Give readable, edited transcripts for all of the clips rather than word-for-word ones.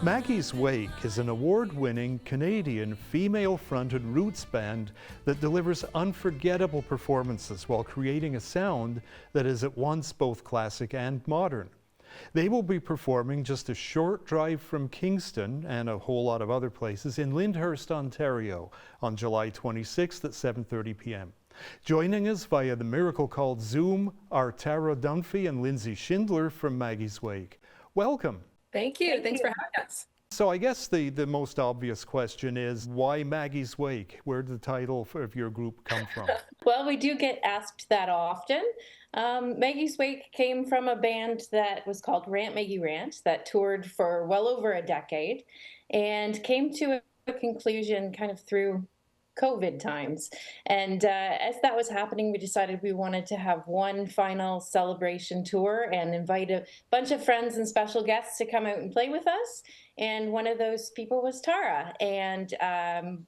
Maggie's Wake is an award-winning Canadian female-fronted roots band that delivers unforgettable performances while creating a sound that is at once both classic and modern. They will be performing just a short drive from Kingston and a whole lot of other places in Lyndhurst, Ontario on July 26th at 7:30 p.m. Joining us via the miracle called Zoom are Tara Dunphy and Lindsay Schindler from Maggie's Wake. Welcome. Thank you. Thanks for having us. So I guess the most obvious question is, why Maggie's Wake? Where did the title of your group come from? Well, we do get asked that often. Maggie's Wake came from a band that was called Rant, Maggie, Rant that toured for well over a decade and came to a conclusion kind of through COVID times. And as that was happening, we decided we wanted to have one final celebration tour and invite a bunch of friends and special guests to come out and play with us. And one of those people was Tara. And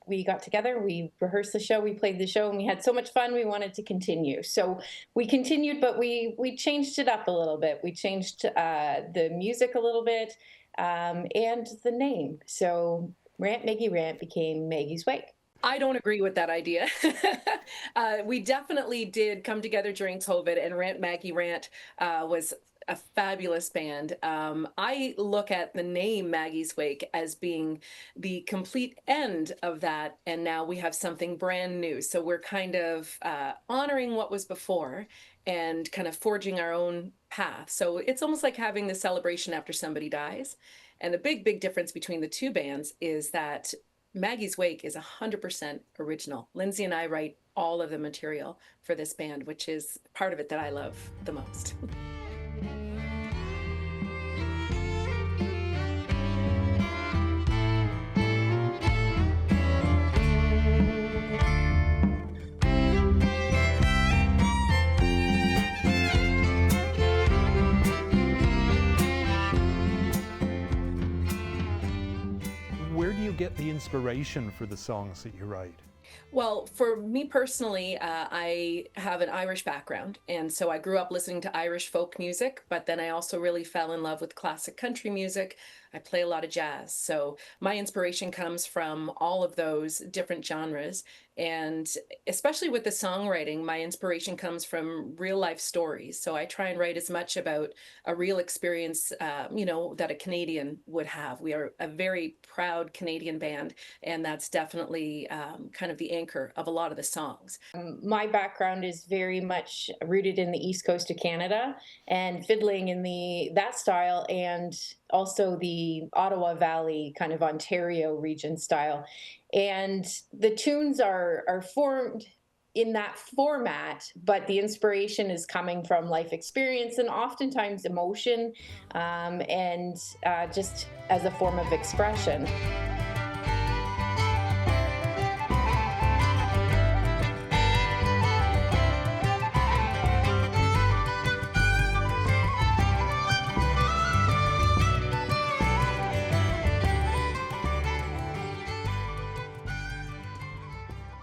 we got together, we rehearsed the show, we played the show, and we had so much fun, we wanted to continue. So we continued, but we changed it up a little bit. We changed the music a little bit and the name. So Rant, Maggie, Rant became Maggie's Wake. I don't agree with that idea. We definitely did come together during COVID, and Rant, Maggie, Rant was a fabulous band. I look at the name Maggie's Wake as being the complete end of that, and now we have something brand new. So we're kind of honoring what was before and kind of forging our own path. So it's almost like having the celebration after somebody dies. And the big difference between the two bands is that Maggie's Wake is 100% original. Lindsay and I write all of the material for this band, which is part of it that I love the most. Where do you get the inspiration for the songs that you write? Well, for me personally, I have an Irish background, and so I grew up listening to Irish folk music, but then I also really fell in love with classic country music. I play a lot of jazz, so my inspiration comes from all of those different genres, and especially with the songwriting, my inspiration comes from real life stories. So I try and write as much about a real experience, that a Canadian would have. We are a very proud Canadian band, and that's definitely kind of the anchor of a lot of the songs. My background is very much rooted in the East Coast of Canada and fiddling in that style, and also the Ottawa Valley kind of Ontario region style. And the tunes are formed in that format, but the inspiration is coming from life experience and oftentimes emotion, and just as a form of expression.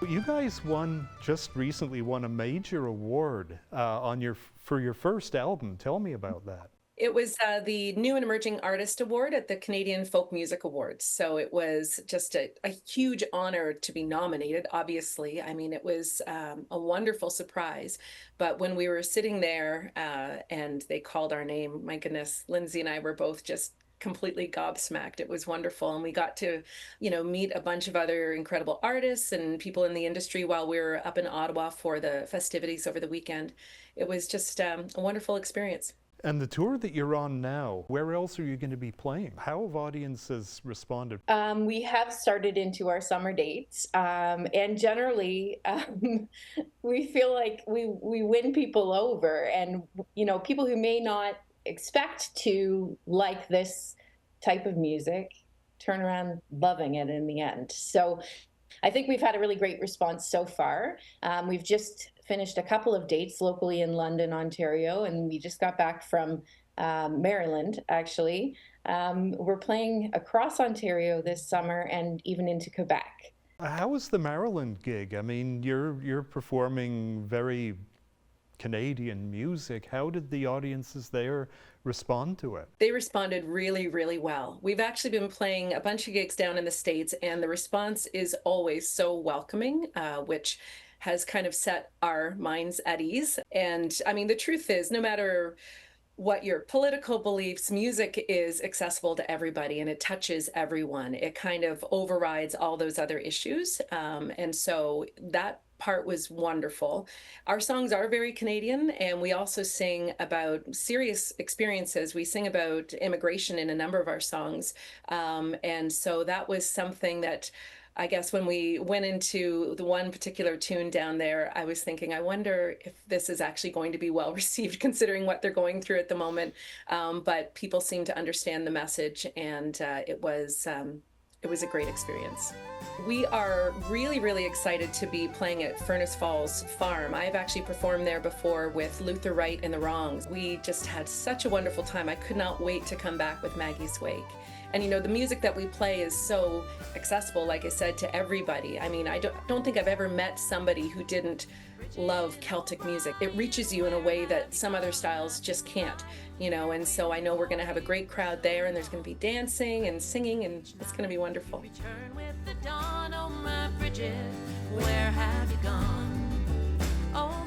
You guys just recently won a major award for your first album. Tell me about that. It was the New and Emerging Artist Award at the Canadian Folk Music Awards. So it was just a huge honor to be nominated, obviously. I mean, it was a wonderful surprise. But when we were sitting there and they called our name, my goodness, Lindsay and I were both just completely gobsmacked. It was wonderful. And we got to, meet a bunch of other incredible artists and people in the industry while we were up in Ottawa for the festivities over the weekend. It was just a wonderful experience. And the tour that you're on now, where else are you going to be playing? How have audiences responded? We have started into our summer dates, and generally we feel like we win people over, and people who may not expect to like this type of music turn around loving it in the end. So I think we've had a really great response so far. We've just finished a couple of dates locally in London, Ontario, and we just got back from Maryland, actually. We're playing across Ontario this summer and even into Quebec. How was the Maryland gig? I mean, you're performing very Canadian music. How did the audiences there respond to it? They responded really, really well. We've actually been playing a bunch of gigs down in the States, and the response is always so welcoming, which has kind of set our minds at ease. And I mean, the truth is, no matter what your political beliefs, music is accessible to everybody and it touches everyone. It kind of overrides all those other issues. And so that part was wonderful. Our songs are very Canadian, and we also sing about serious experiences. We sing about immigration in a number of our songs. And so that was something that I guess when we went into the one particular tune down there, I was thinking, I wonder if this is actually going to be well received considering what they're going through at the moment. But people seem to understand the message, and it was a great experience. We are really, really excited to be playing at Furnace Falls Farm. I've actually performed there before with Luther Wright and the Wrongs. We just had such a wonderful time. I could not wait to come back with Maggie's Wake. And you know, the music that we play is so accessible, like I said, to everybody. I mean, I don't think I've ever met somebody who didn't love Celtic music. It reaches you in a way that some other styles just can't, you know, and so I know we're going to have a great crowd there, and there's going to be dancing and singing, and it's going to be wonderful. Return with the dawn, oh my Bridget, where have you gone? Oh